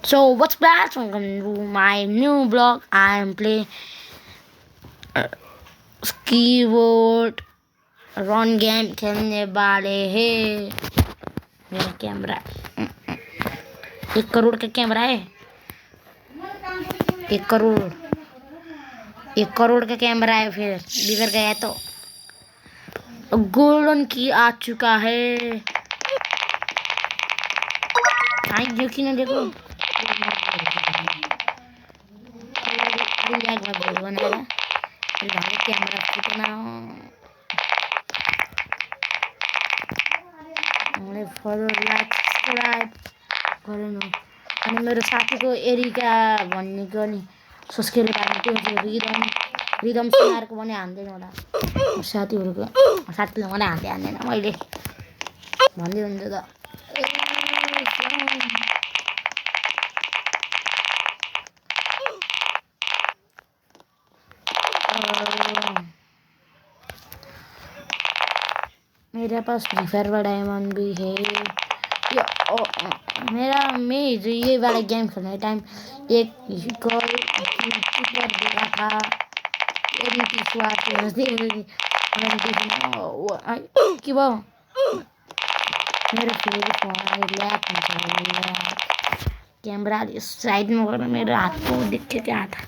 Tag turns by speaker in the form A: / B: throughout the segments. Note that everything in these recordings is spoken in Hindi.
A: So what's back? Welcome to my new vlog. I am playing keyboard run game खेलने वाले हैं। मेरा कैमरा 1 करोड़ का कैमरा है। 1 करोड़ का कैमरा है, फिर बिगड़ गया तो गोल्डन की आ चुका है। देखी ना, देखो कैमरा कितना फलो लाइक सब्सक्राइब गर्नु। अनि मेरो साथीको एरिका भन्नेको नि सब्सक्राइब गर्नु। रिदम सुनारको पनि हान्दैन होला। साथीले मलाई हान्दैन, मैले भन्दै हुन्छ त। मेरे पास फ्री फायर का डायमंड भी है। मैं ये वाला गेम खेलने टाइम एक गर्ल यूट्यूबर देखा था। कि वो मेरे कैमरा साइड में कर, मेरे हाथ को दिखे क्या था।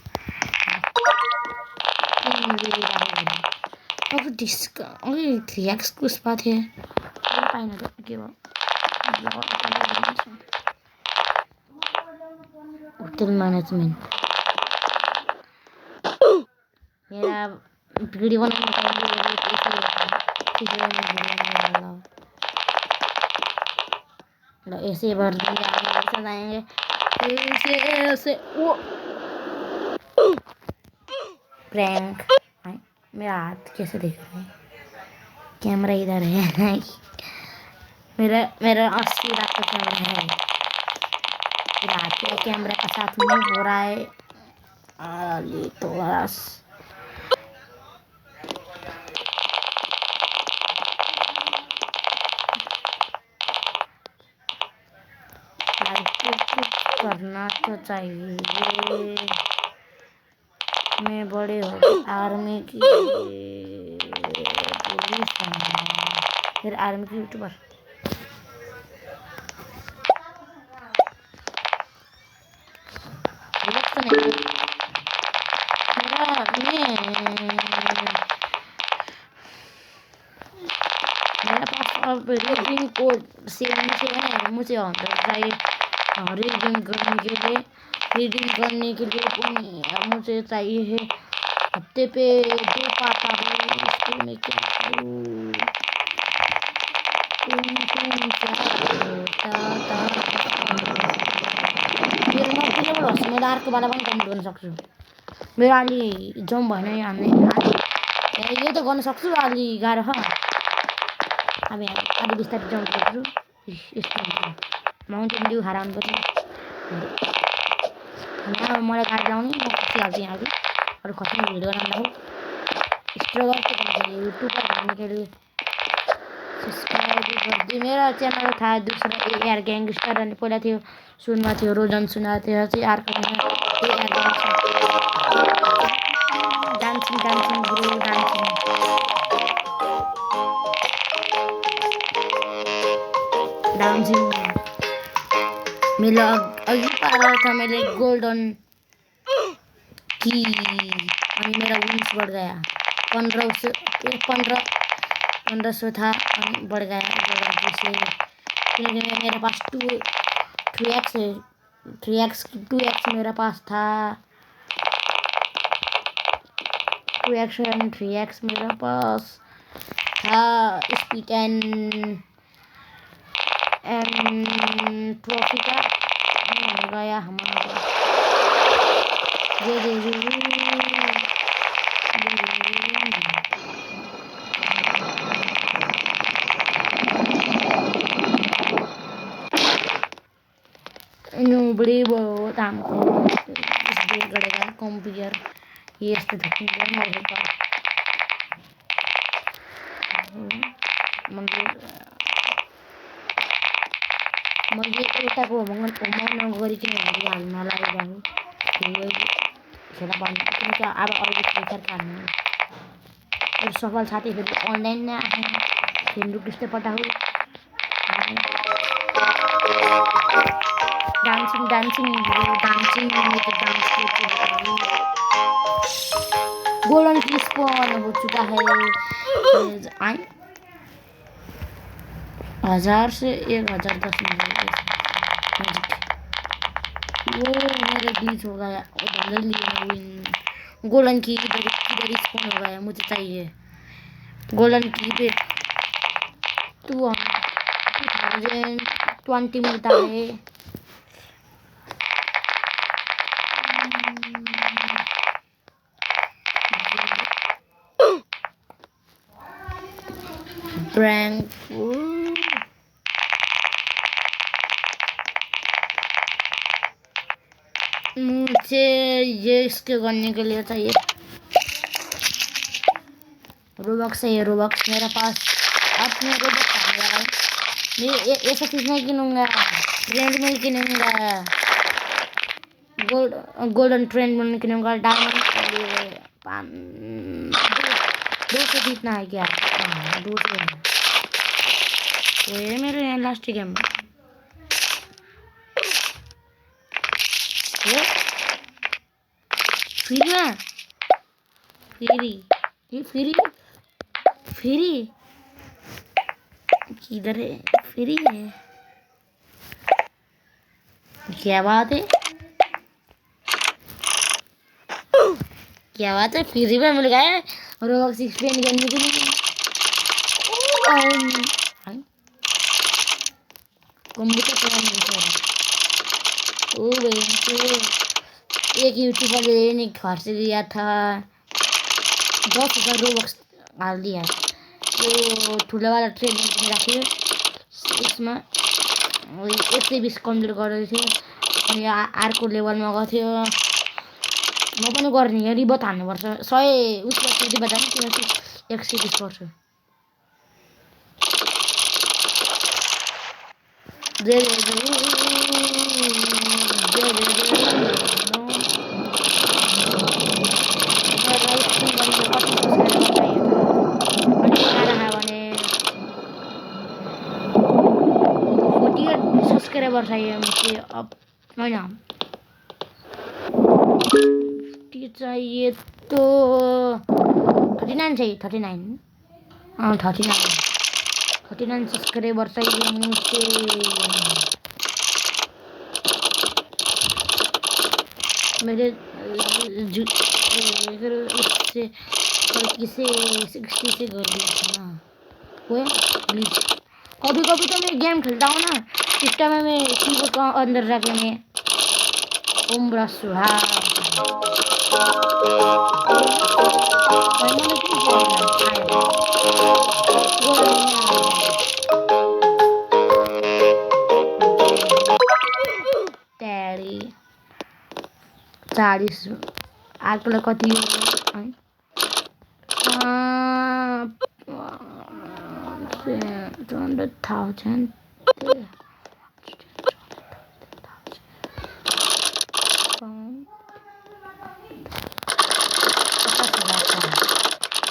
A: अब डिस्क 3x को स्पाथ है पाइन के होटल मैनेजमेंट। मेरा वीडियो ऐसे भर देंगे, ऐसे वो प्रैंक। मेरा हाथ कैसे दिख रहा है? कैमरा इधर है। मेरा 80 लाख का कैमरा है। मेरा हाथ का कैमरा का साथ में हो रहा है। तो बस करना तो चाहिए। मैं बड़े हो आर्मी की पुलिस फिर आर्मी की यूट्यूबर। मेरा पास अब रीडिंग कोड सेम है। मुझे रीडिंग करने के लिए मुझे चाहिए है हफ्ते पे 2 पाता है। इसको मैं क्या करूँ? मेरो अर्को वाला पनि कम्प्लिट गर्न सक्छु। मेरो अलि जम भएन हामीले यो त गर्न सक्छु। अलि गाह्रो छ। अब यहाँ अलि बिस्तारै जम्प गर्छु। यस्तो माउन्टेन ड्यू खाएर आउनुपर्छ। यहाँ मलाई गाडी लाउने म खसिहाल्छु। यहाँ अरू खस्ने भिडियो बनाउँदा हो स्ट्रगल युट्युबर भन्ने के लिए सब्सक्राइब गरिदियो। मेरो च्यानल था दूसरा एआर ग्याङ्गस्टर अनि पहिला थियो सुनमा थियो रोजन सुना थियो चाहिँ अर्को डान्सिङ ब्रो डान्सिङ मेरो अघि पार था। मैले गोल्डन की अनि मेरा विन्स बढ़ गया। 1500 था और बढ़ गया गोल्डन की से, क्योंकि मेरे पास 3x है। 2x मेरे पास था। 2x एंड 3x मेरे पास था। स्पीड एंड ट्रॉफी का हो गया हमारा। बड़ी बहुत हमको गड़ेगा कंप्यूटर ये मैले एउटाको होमवर्क गरिकन हाल्नलाई जानु खेला भन्नु किनकि अब अरू प्रेसर काट्नु मेरो सफल साथी फेरि अनलाइन नै आएन खेल्नु कृष्ण पटाउ डान्सिङ गोल्डन किस पाउन हो चुका है 1000 से 1010 में वो मेरा ग्लिच हो गया उधर लिए विन गोल्डन की इधर स्पॉन हो गया मुझे चाहिए गोल्डन की पे 2020 मिलता है ब्रैंक मुझे ये इसके करने के लिए चाहिए रोबक्स है ये रोबक्स मेरे पास अब मैं रोबक्स आ गया है मैं ऐसा चीज़ नहीं किनूँगा ट्रेंड मिल किनूँगा गोल्डन ट्रेंड मिल किनूँगा डायमंड के लिए 2 से जीतना है क्या 2 से वो ये मेरे लास्ट गेम फ्री किधर है फ्री है क्या बात है फ्री में मिल गया रोबक्स एक्सपेंड करने के लिए कंप्यूटर ओ भाई एक यूट्यूबर ने घर से लिया था 10,000 रोबक्स हाल दिया यो ठुलो वाला ट्रेनिङ राख्यो यसमा 120 कम्प्लिट गरेको थियो अनि अर्को लेभलमा गएको थियो म पनि गर्ने हो रिबत हान्नुपर्छ 100 उसको रिबत हान्नु किनकि 120 पर्छ सब्सक्राइबर चाहिए मुझे अब होइन चाहिए तो 39 चाहिए 39 सब्सक्राइबर चाहिए मुझे मेरे इससे किसे 60 से कर दिया था ना वो प्लीज कभी कभी तो मैं गेम खेलता हूँ ना इस टाइम में कीबोर्ड का अंदर जाके मैं उम्र सुहाग Daddy 40 आजकल कति हो 200,000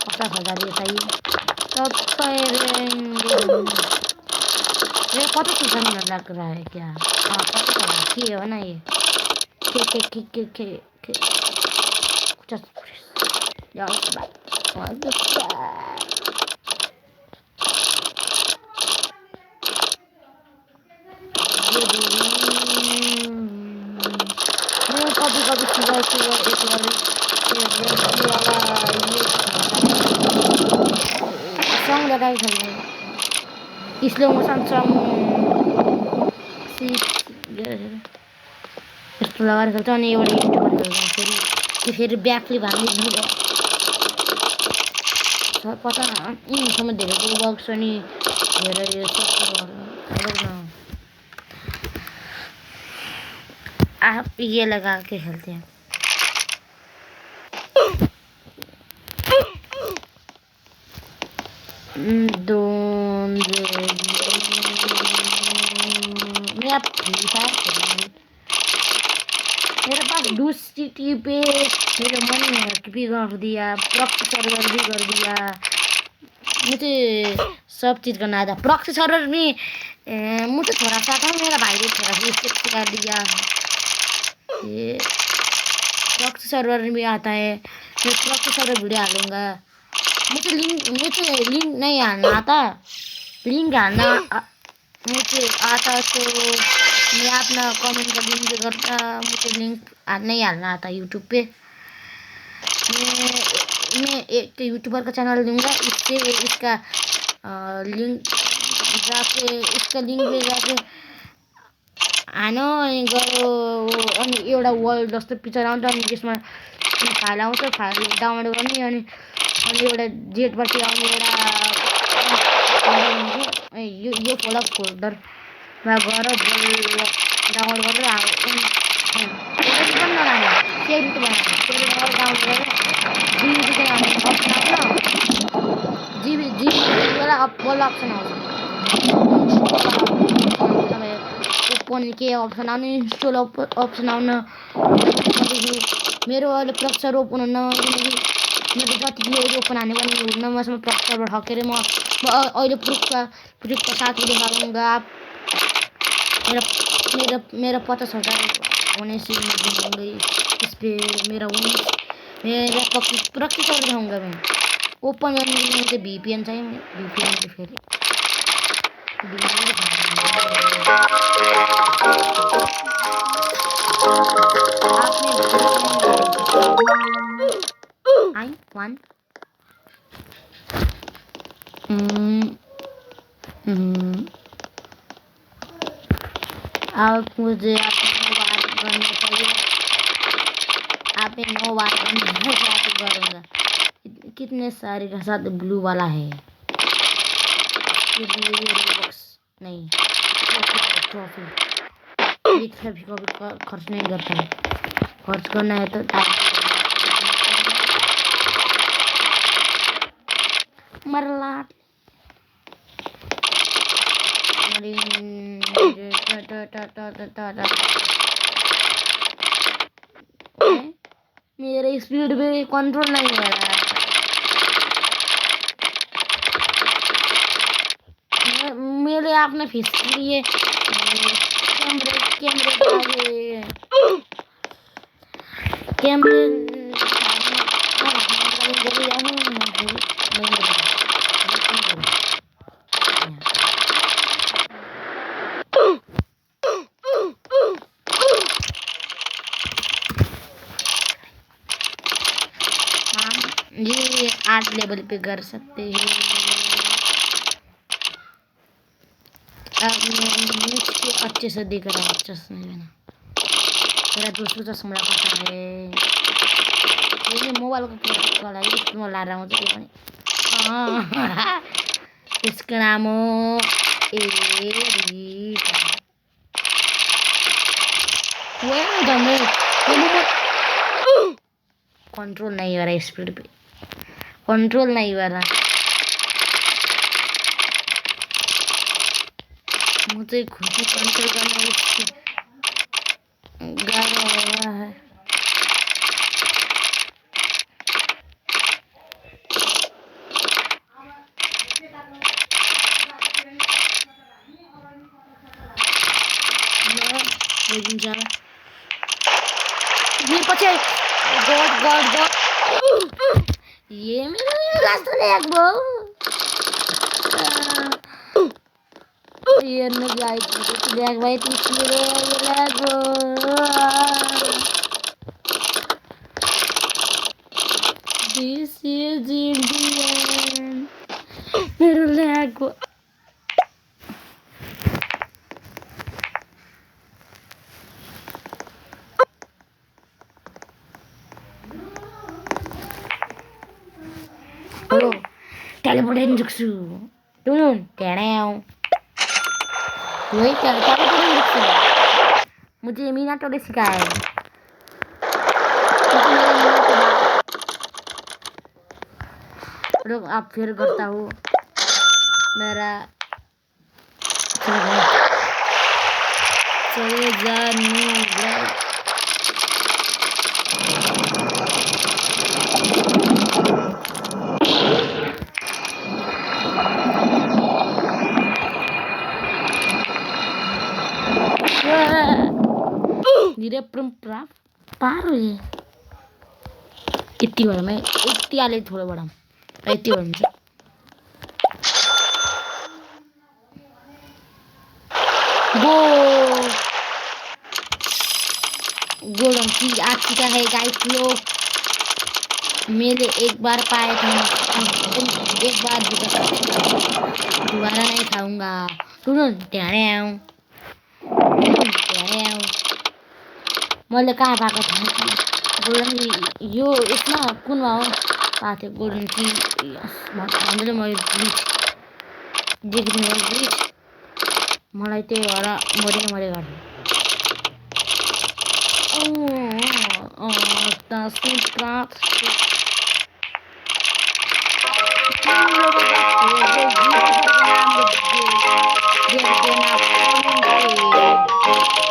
A: 50,000 ये चाहिए तब ये 50,000 लग रहा है क्या हाँ 50,000 है ना ये के 50 सुबह एक सॉन्ग लगाई खेल्ने स्लो मोसन सॉन्ग यस्तो लगाएर खेल्छ अनि एउटा युट्युबर खेल्छ फेरि ब्याकले भाग्ने पता यिनीहरूसँग धेरै वर्क्स अनि धेरै आप ये लगा के खेलते हैं मैं आप मेरे पास DuSity पे मेरा मन भी कर दिया, प्रॉक्सी सर्वर भी कर दिया, मुझे सब चीज़ करना था। प्रॉक्सी सर्वर में मुझे थोड़ा सा था, मेरा भाई ने थोड़ा सा स्टेप सिखा दिया। ये प्रॉक्सी सर्वर में आता है, मैं प्रॉक्सी सर्वर वीडियो डालूंगा। मुझे लिंक नहीं आना आता, लिंक आना मुझे आता तो मैं अपना कमेंट का लिंक करता। मुझे लिंक नहीं आना आता यूट्यूब पे। मैं एक यूट्यूबर का चैनल दूंगा, इससे इसका लिंक पे जाके हानो अनि गयो अनि एउटा वर्ल्ड जस्तो पिक्चर आउँछ अनि त्यसमा फाइल आउँछ, फाइल डाउनलोड गर्ने अनि एउटा जेटबाट आउने एउटा यो फोल्डरमा गएर डाउनलोड गरेर अप्सन आउँछ, ओपन के अप्सन आउने, इन्स्टल अप्सन आउन। मेरो अहिले प्रॉक्सी सर्वर ओपन हुन्न, किनकि मैले जति ओपन हाने पनि हुन्न। मसँग प्रॉक्सी सर्वर हकेर म अहिले प्रुफ का साथ दिखाऊंगा। मेरा 50,000 होने से दिखाऊंगा इस पे मेरा प्रॉक्सी सर्वर दिखाऊंगा मैं। ओपन करने के लिए मुझे VPN चाहिए, VPN से फिर I want अब मुझे आपने बात करना चाहिए, आपने 9 बार करूँगा। कितने सारे का साथ ब्लू वाला है, नहीं ट्रॉफी एक सभी को भी खर्च नहीं करता है। खर्च करना है तो मरला मेरे स्पीड पे कंट्रोल नहीं हो रहा है। मेरे आपने फिस के लिए कैमरे ये 8 लेवल पे कर सकते हैं। अच्छे से दिख रहा है, अच्छे से नहीं लेना। मेरा दूसरा चश्मा पता है, ये मोबाइल का है, इसमें ला रहा हूँ इसका नाम कंट्रोल नहीं हो रहा, स्पीड पे कंट्रोल नहीं हो रहा। मुझे खुद ही कंट्रोल करना गाना हो रहा है। ये पचे गॉड ये मेरा लास्ट लैग ये नहीं लाइक लैग भाई तू ये लैग दिस इज इंडियन मेरा lag Halo, teleportin Juksu. Turun, teneo. Woi, teleportin Juksu. मुझे मीनाटो ने सिखाया है। रुक, अब फिर करता हूँ। मेरा चले जा धीरे परंपरा पार हो ये इतनी बड़ा मैं इतनी आले थोड़ा बड़ा इतनी बड़ा मुझे वो गोल्डन की आ चुका है गाइस लोग मेरे एक बार पाए थे एक बार दोबारा नहीं खाऊंगा मैले कहाँ पाएको थिएँ गोल्डन यो यसमा कुनमा हो पाएको थिएँ गोल्डन की भन्दै मैले ब्लिच देखिदिनु ब्लिच मलाई त्यही भएर मरे गरेँ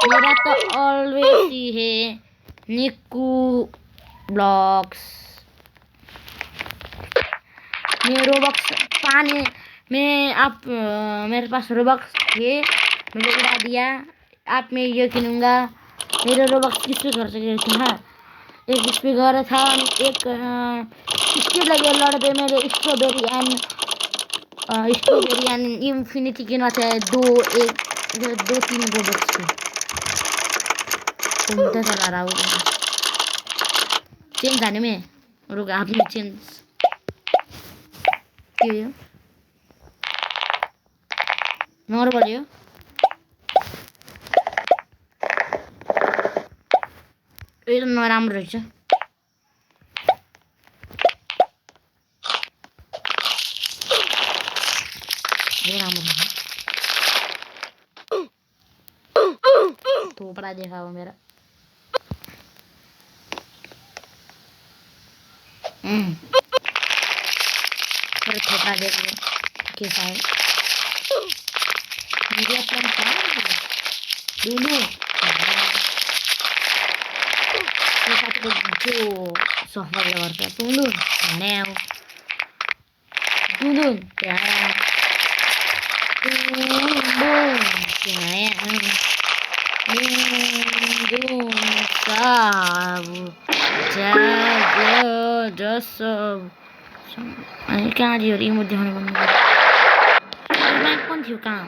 A: मेरा तो ऑलवेज ही है निकू ब्लॉक्स मैं रोबक्स पाने मैं आप मेरे पास रोबक्स थे मैंने उड़ा दिया आप मैं ये किनूंगा मेरे रोबक्स किस पे खर्च किए थे हाँ एक इस पे घर था एक इसके लगे लड़ पे मेरे स्ट्रॉबेरी एंड इन्फिनिटी किना थे दो तीन रोबक्स थे तो चला रहा हूँ चेंज आने में रुक आपने चेंज क्यों नॉर बोलियो ये तो नराम्रो रहेछ ये राम्रो है थोपड़ा देखा वो मेरा फिर थोपड़ा देख लो कैसा है मीडिया प्लान क्या है दोनों जो software लगा tundun now tundun sabu jaga dasab अनि कहाँ दियो इमोट देखाउनु पर्ने माइक पनि थियो कहाँ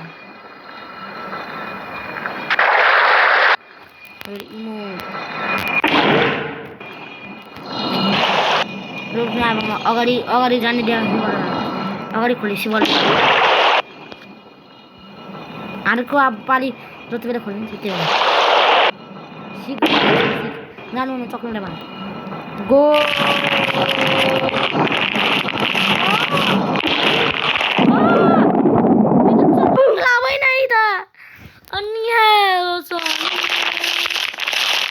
A: रोक्नु अब म अगाडि जाने देखाउँछु अगाडि खोलेपछि बल अर्को अब पालि जति बेला खोल्नु त्यो सिक जानु न चक्लेटमा गो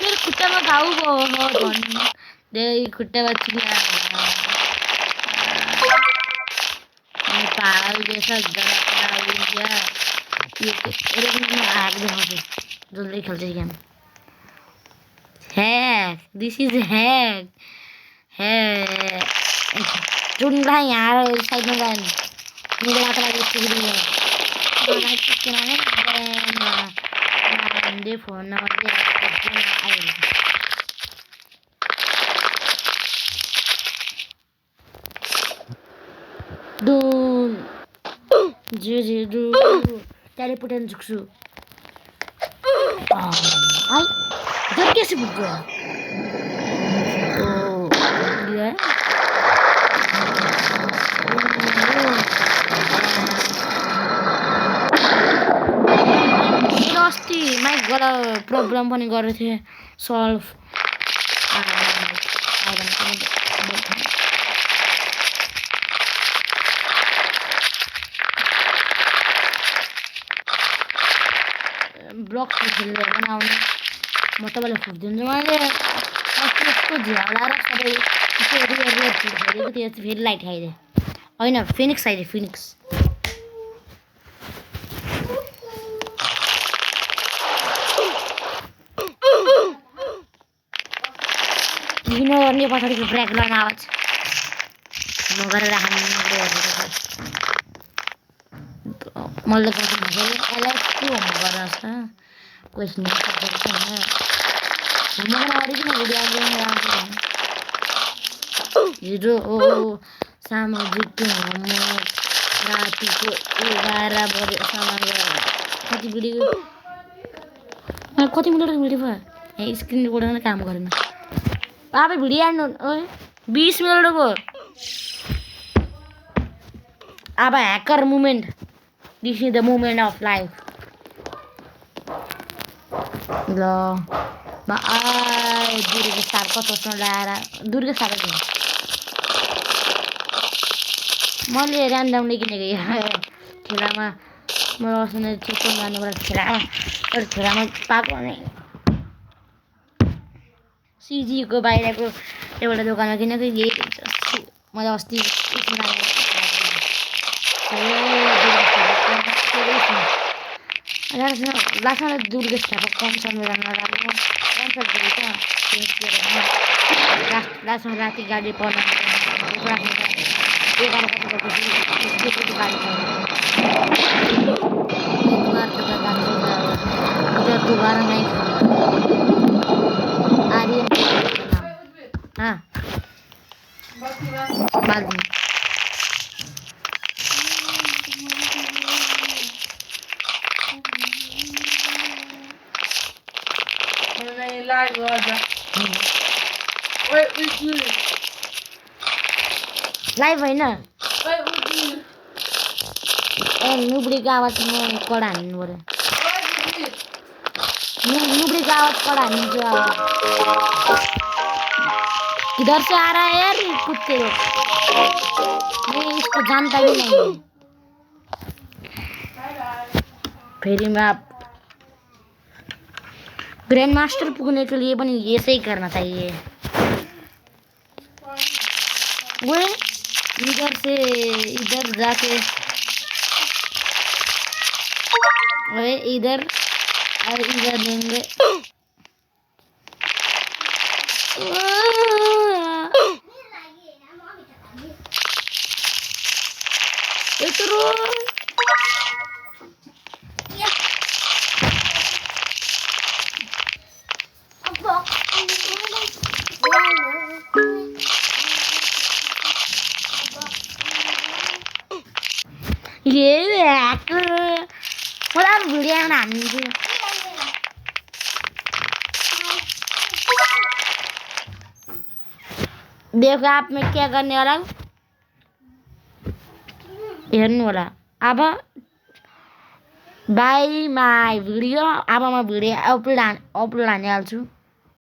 A: मेरे खुट्टामा घाउ भयो खुट्टामा चिया पागल जैसा जल्दी खेल्छ game hack this is hack जुनलाई यहाँ साइडमा जाने मेरो लागि फोन नम्बर आयो Dun Jiji du teleportan juksu ay जब कैसे बुक गया ये अस्ति माइक गला प्रब्लम पनि गरेको थिएँ सल्भ ब्लॉक्स खेल्ने बनाउने म तपाईँलाई फुक्दिन्छु मैले यस्तो झ्यालाएर सबै खेलेको थियो फेरि लाइट खाइदिएँ होइन फिनिक्स आइदियो फिनिक्स गर्ने पछाडिको ब्रेक लाने आवाज नगरेर मैले गर्छु एलएस के भन्नु गरेर क्वेसन मलाई अरिजिनल भिडियो हाल्नु हिजो सामाजिक होमवर्क रातिको 11 बजेसम्म कति भिडियो कति मिनट भिडियो भयो स्क्रिन रिकर्डर काम गरेन अब भिडियो हाल्नु 20 मिनटको अब hacker movement this is the movement of life ल दुर्गा स्टार कस्तो लगाएर दुर्गा स्टार मैले ऱ्यान्डमले किनेको ठेलामा मलाई अस्ति चिसो जानुपर्छ ठेलामा पाएको भने सिजीको बाहिरको एउटा दोकानमा किनेको यही मैले अस्ति लास्टमा दुर्गा स्टारको कन्सर्ट राम्रो लास्टमा राति गाडी पढ्नु दोबारा नहीं आर्यन हाँ बाद में लाइभ होइन नुब्रीको आवाज म कडा हान्नु पर्यो नुब्रीको आवाज कडा हानिदिन्छु अब किधर से आ रहा है यार कुत्ते मैं इसको जानता भी नहीं है फेरि मैं ग्रैंड मास्टर पुगने के लिए पनि ऐसे ही करना चाहिए वो इधर से इधर जाके वे इधर और इधर देंगे ये वीडियो हानिदिन्छु देखो आप में क्या करने वाला हेर्नु होला अब बाई माई भिडियो अब म भिडियो अपलोड हानिहाल्छु